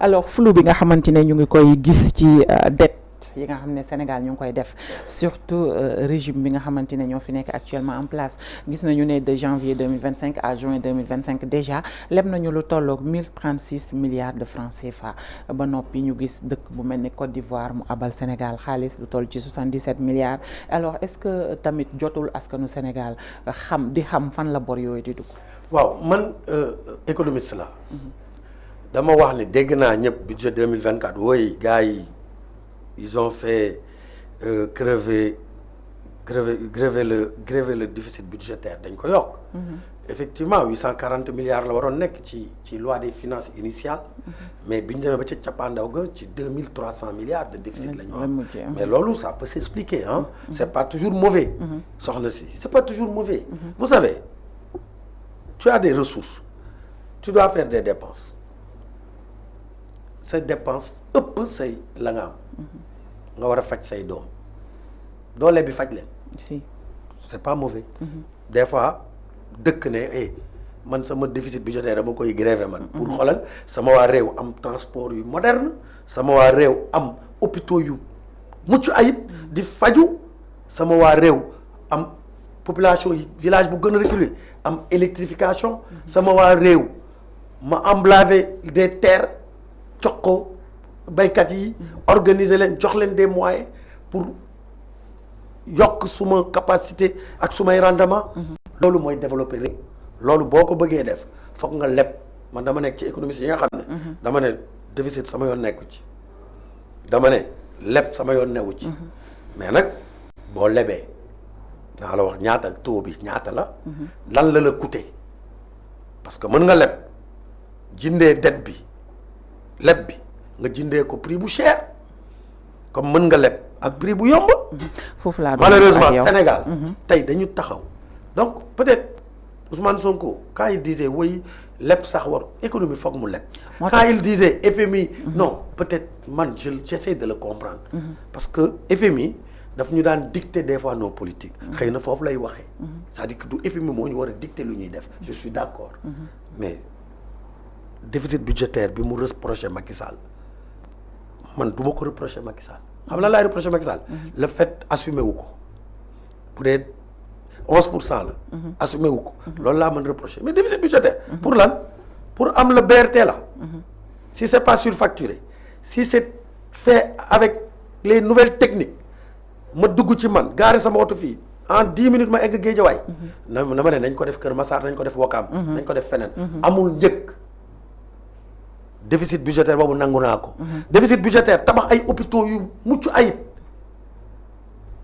alors flou bi nga xamante ne ñu ngi koy gis ci dette yi nga xam ne Sénégal ñu ngi koy def surtout régime bi nga xamante ne ñoo fi nekk actuellement en place gis nañu ne de janvier 2025 à juin 2025 déjà leb nañu lu tolloog 1036 milliards de francs CFA ba noppi ñu gis dëkk bu mel ni Côte d'Ivoire mu abal Sénégal xaalis lu toll ci 77 milliards alors est-ce que tamit jotul askanu Sénégal xam fan la bor yooyu di dugg. waaw man économiste la dama wax ne dégg naa ñëpp budget 2024 wooy gars yi ils ont fait grever le déficit budgétaire dañ ko yokk. Effectivement 840 milliards la waroon nekk ci loi des finances initiale. Mais bi ñu demee ba ca cappaandaw ga ci 2300 milliards de déficit la ñu am. Mais loolu ça peut s'expliquer hein. C'est pas toujours mauvais. soxna si c'est pas toujours mauvais. Vous savez tu as des ressources tu dois faire des dépenses say dépenses ëpp say la nga am. nga war a faj say doom doole bi faj leen. si c'est pas mauvais. Des fois dëkk ne man sama déficit budgétaire dama koy gréver man. pour xoolal sama waa réew am transport yu moderne sama waa réew am hôpitaux yu mucc ayib di faju sama waa réew am population yi village bu gën a reculé am électrification sama waa réew ma emblaver des terres jox ko baykat yi organiser leen jox leen des moyens pour yokk suma capacité ak sumay rendement loolu mooy développer réew loolu boo ko bëggee def foog nga leb man dama nekk ci économiste yi nga xam ne dama ne déficit sama yoon nekku ci dama ne leb sama yoon newu ci mais nag boo lebee naa la wax ñaata taux bi ñaata la lan la coûter parce que mën nga leb jëndee dette bi leb bi nga jëndee ko prix bu cher comme mën nga leb ak prix bu yomb. foofu laa malheureusement Sénégal. tey dañu taxaw donc peut-être Ousmane Sonko quand il disait oui leb sax war économie foog mu leb. quand il disait FMI. non peut-être man j'essaie de le comprendre. parce que FMI daf ñu daan dicter des fois nos politiques. xëy na foofu lay waxee. c'est-à-dire que du FMI moo ñu war a dicter lu ñuy def. je suis d'accord. mais déficit budgétaire bi mu reproché Macky Sall man du ma ko reproché Macky Sall xam la laay reproché Macky Sall le fait assumé wu ko bu dee 11% la assumé wu ko loolu laa mën reproché mais déficit budgétaire pour lan pour am le BRT là si c'est pas surfacturé si c'est fait avec les nouvelles techniques ma dugg ci man gaare sama oto fii en 10 minutes ma egg Guédiawaye na ma ne nañ ko def Kër Massar nañ ko def Ouakam nañ ko def feneen amul njëkk déficit budgétaire boobu nangu naa ko déficit budgétaire tabax ay hôpitaux yu mucc ayib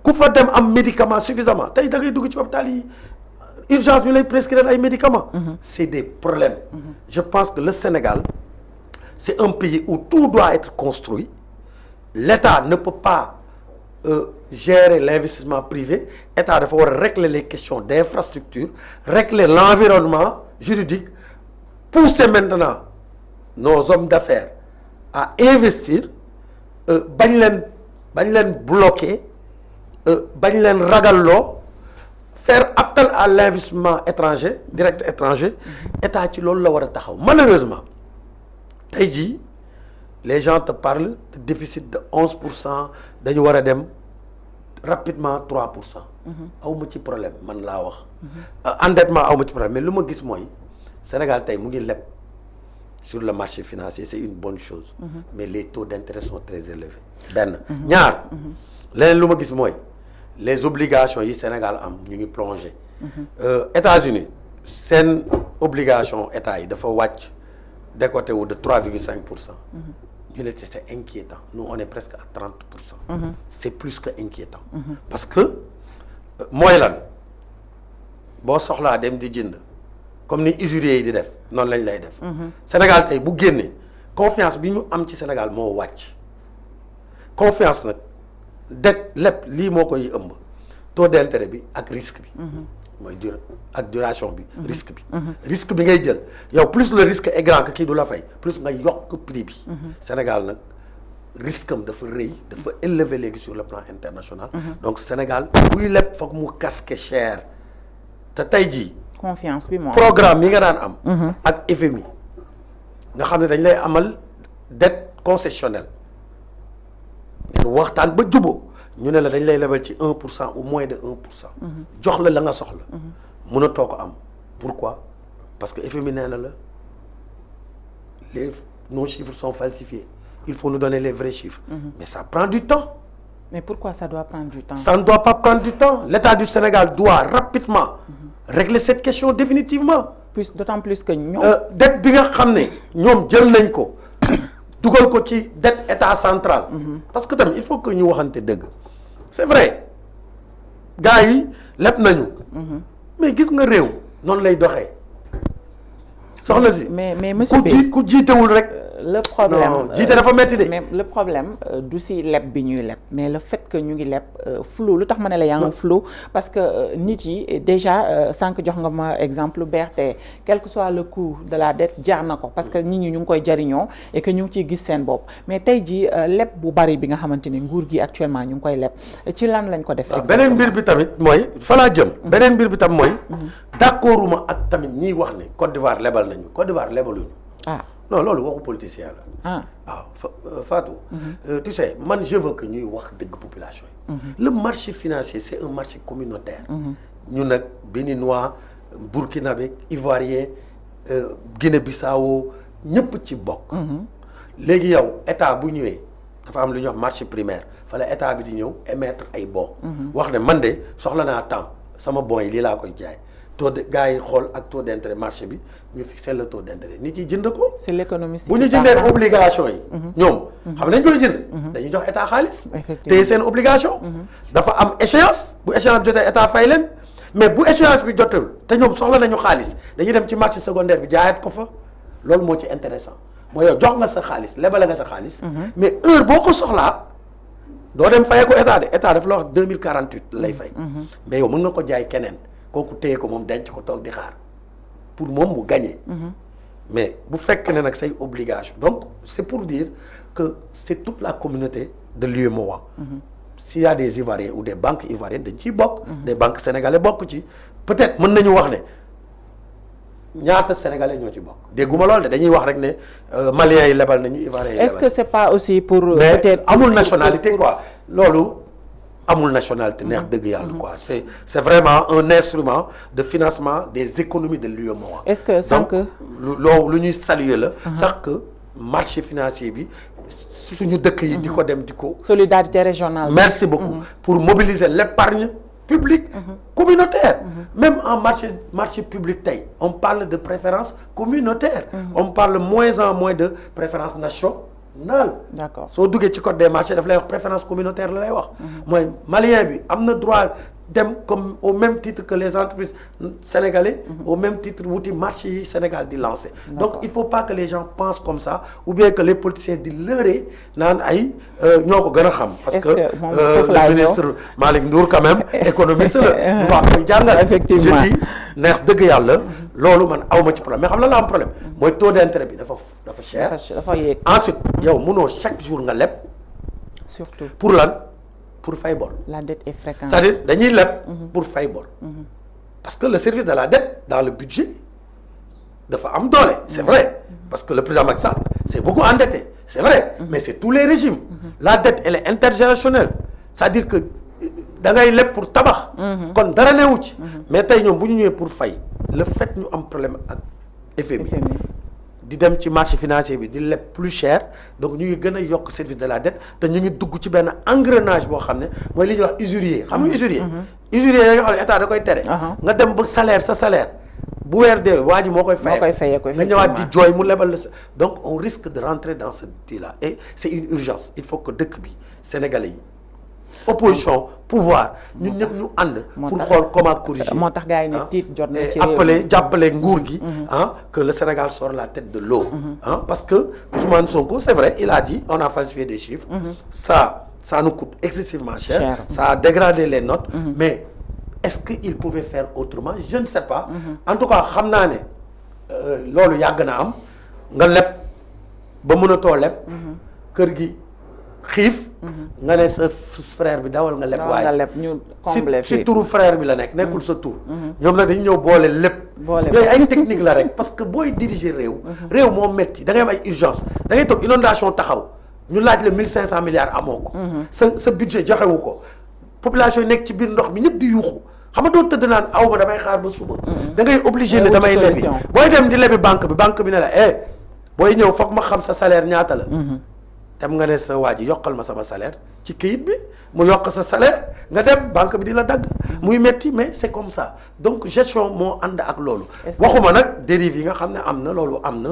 ku fa dem am médicament suffisamment tey da ngay dugg ci hôpital yi urgence ñu lay prescrire ay médicaments c'est des problèmes je pense que le Sénégal c'est un pays où tout doit être construit l'État ne peut pas gérer l'investissement privé État dafa war a régler les questions d'infrastructure régler l'environnement juridique pousser maintenant nos hommes d'affaires à investir bañ leen bloquer bañ leen ragalloo faire appel à l'investissement étranger direct étranger état ci loolu la war a taxaw malheureusement tey jii les gens te parlent de déficit de 11% dañu war a dem rapidement 3%. awma ci problème man laa wax. endettement awma ci problème mais lu ma gis mooy Sénégal tey mu ngi leb sur le marché financier c'est une bonne chose. mais les taux d'intérêt sont très élevés. benn ñaar leneen lu ma gis mooy les obligations yi Sénégal am ñu ngi plongé. États-Unis seen obligation état yi dafa wàcc décoté wu de 3,5%. ñu ne c'est inquiétant nous on est presque à 30%. c'est plus que inquiétant. parce que mooy lan boo soxlaa dem di jënd comme ni usuriers yi di def noonu lañ lay def. Sénégal tey bu génnee confiance bi ñu am ci Sénégal moo wàcc confiance nag det lépp lii moo koy ëmb taux d'intérêt bi ak risque bi. mooy ak duration bi. risque bi. risque bi ngay jël yow plus le risque est grand que kii du la fay plus nga yokk prix bi. Sénégal nag risque am dafa rëy dafa élevé léegi sur le plan international. donc Sénégal buy leb foog mu casquer cher te tey jii. confiance bi moom programme yi nga daan am. ak FMI nga xam ne dañ lay amal dette concessionnelle ngeen waxtaan ba jubóo ñu ne la dañ lay lebal ci 1% ou moins de 1%. jox la nga soxla. mënatoo ko am pourquoi parce que FMI nee na la nos chiffres sont falsifiés il faut nous donner les vrais chiffres. Mais ça prend du temps. Mais pourquoi ça doit prendre du temps? Ça ne doit pas prendre du temps. L'État du Sénégal doit rapidement régler cette question définitivement. D'autant plus que ñoom. dette bi nga xam ne ñoom jël nañ ko dugal ko ci dette état central. parce que tamit il faut que ñu waxante dëgg. c'est vrai gars yi leb nañu. mais gis nga réew noonu lay doxee. soxna si mais monsieur Beye ku jiitewul rek. le problème jiite dafa metti de. mais le problème du si leb bi ñuy leb mais le fait que ñu ngi leb flou lu tax ma ne la yaa ngi flou parce que nit yi déjà sànq jox nga ma exemple BRT quel que soit le coût de la dette jaar na ko parce que nit ñi ñu ngi koy jariñoo et que ñu ngi ciy gis seen bopp mais tey ji leb bu bari bi nga xamante ni nguur gi actuellement ñu ngi koy leb ci lan lañ ko def. exactement beneen mbir bi tamit mooy fa laa jëm. beneen mbir bi tam mooy. d'accorduma ak tamit ñiy wax ne Côte d'Ivoire lebal nañu Côte d'Ivoire lebaluñu. non loolu waxu politicien la. waaw Fatou. tu sais man je veux que ñuy wax dëgg population yi. le marché financier c'est un marché communautaire. ñu nag béninois burkinabé ivoirien Guinée-Bissau ñëpp ci bokk. léegi yow état bu ñëwee dafa am lu ñuy wax marché primaire fa la état bi di ñëw émettre ay bons. wax ne man de soxla naa temps sama bons yi lii laa koy jaay. taux de gars yi xool ak taux d'intérêt marché bi ñu fixer le taux d'intérêt nit yi jënd ko. c'est l'économie bu ñu jëndee obligation yi. ñoom xam nañ koy jënd. dañuy jox état xaalis. effectivement te seen obligation. dafa am échéance bu échéance bi jotee état fay leen mais bu échéance bi jotul te ñoom soxla nañu xaalis dañuy dem ci marché secondaire bi jaayaat ko fa loolu moo ci intéressant mooy yow jox nga sa xaalis lebale nga sa xaalis. mais heure boo ko soxlaa doo dem fayee ko état de état dafa la wax 2048 lay fay. mais yow mën nga ko jaay keneen. kooku téye ko moom denc ko toog di xaar pour moom mu gagner. mais bu fekk ne nag say obligation donc c'est pour dire que c'est toute la communauté de l'UEMOA. s'il y a des Ivoiriens ou des banques ivoiriennes dañ ciy bokk. des banques sénégalais bokk ci peut-être mën nañu wax ne ñaata sénégalais ñoo ci bokk dégguma lool de dañuy wax rek ne maliens yi lebal nañu ivoiriens yi lebal. est-ce que c'est pas aussi pour. mais peut-être amul nationalité quoi loolu. amul nationalité neex dëgg yàlla quoi c'est vraiment un instrument de financement des économies de l'UEMOA. est-ce que sànq loolu lu ñuy saluer la. sax que marché financier bi suñu dëkk yi. di ko dem di ko. solidarité régionale. merci beaucoup pour mobiliser l'épargne publique communautaire. même en marché public tey on parle de préférence communautaire. on parle moins en moins de préférence nationale. d'accord soo duggee ci code des marchés daf lay wax préférence communautaire la lay wax. mooy malien bi am na droit dem comme au même titre que les entreprises sénégalais. au même titre wuti marché yi Sénégal di lancer. donc il faut pas que les gens pensent comme ça ou bien que les politiciens di leurrer naan ay ñoo ko gën a xam. parce que le ministre Malick Ndour quand même économiste la. bu wax koy jàngal. effectivement je dis neex dëgg yàlla. loolu man awma ci problème mais xam la am problème. mooy taux d'intérêt bi dafa cher. dafa yéeg. ensuite yow mënoo chaque jour nga leb. surtout pour lan pour fay bor. la dette est fréquente. c'est-à-dire dañuy leb pour fay bor. parce que le service de la dette dans le budget dafa am doole. c'est vrai parce que le président Macky Sall c'est beaucoup endetté c'est vrai. mais c'est tous les régimes. la dette elle est intergénérationnelle c'est-à-dire que da ngay leb pour tabax. kon dara newu ci. mais tey ñoom bu ñu ñëwee pour fay le fait ñu am problème ak FMI. di dem ci marché financier bi di leb plus cher donc ñu ngi gën a yokk service de la dette te ñu ngi dugg ci benn engrenage boo xam ne mooy li ñuy wax usurier xam nga usurier. usurier ya nga xam ne état da koy tere. nga dem ba salaire sa salaire bu weer dee waa ji moo koy fayee nga ñëwaat di jooy mu lebal la sa donc on risque de rentrer dans ce deal-là et c'est une urgence il faut que dëkk bi sénégalais yi opposition pouvoir ñun ñëpp ñu ànd pour xool comment corriger moo tax gars yi ne tiit jot na ci réew appelé jàppale nguur gi que le Sénégal sort la tête de l'eau parce que Ousmane Sonko c'est vrai il a dit on a falsifié des chiffres ça nous coûte excessivement cher ça a dégradé les notes mais est-ce qu'il pouvait faire autrement je ne sais pas en tout cas xam naa ne loolu yàgg na am nga leb ba mënatoo leb kër gi xiif nga ne sa frère bi dawal nga leb waaye ñu combler si turu frère bi la nekkul sa tur ñoom nag dañu ñëw boole lépp yooyu ay technique la rek parce que booy diriger réew moo metti da ngay am ay urgence da ngay toog inondation taxaw ñu laaj la 1500 milliards amoo ko sa budget joxewu ko population yi nekk ci biir ndox mi ñëpp di yuuxu xam nga doon tëdd naan aw ma damay xaar ba suba da ngay obligé ne damay lebi booy dem di lebi banque bi ne la booy ñëw foog ma xam sa salaire ñaata la dem nga ne sa waa ji yokkal ma sama salaire ci këyit bi mu yokk sa salaire nga dem banque bi di la dagg muy metti mais c'est comme ça donc gestion moo ànd ak loolu waxuma nag dérive yi nga xam ne am na loolu am na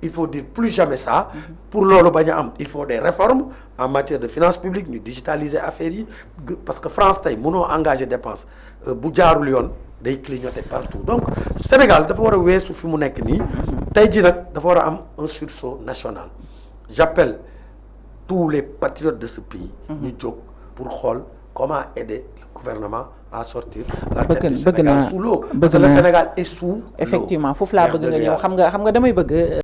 il faut dire plus jamais ça pour loolu bañ a am il faut des réformes en matière de finances publiques ñu digitaliser affaires yi parce que France tey mënoo engager dépense bu jaarul yoon day clignoter partout donc Sénégal dafa war a weesu fi mu nekk nii tey ji nag dafa war a am un sursaut national j'appelle tous les patriotes de ce pays ñu jóg pour xool comment aider le gouvernement à sortir la tête du Sénégal sous l'eau parce que le Sénégal est sous l'eau effectivement foofu laa bëgg nga ñëw xam nga damay bëgg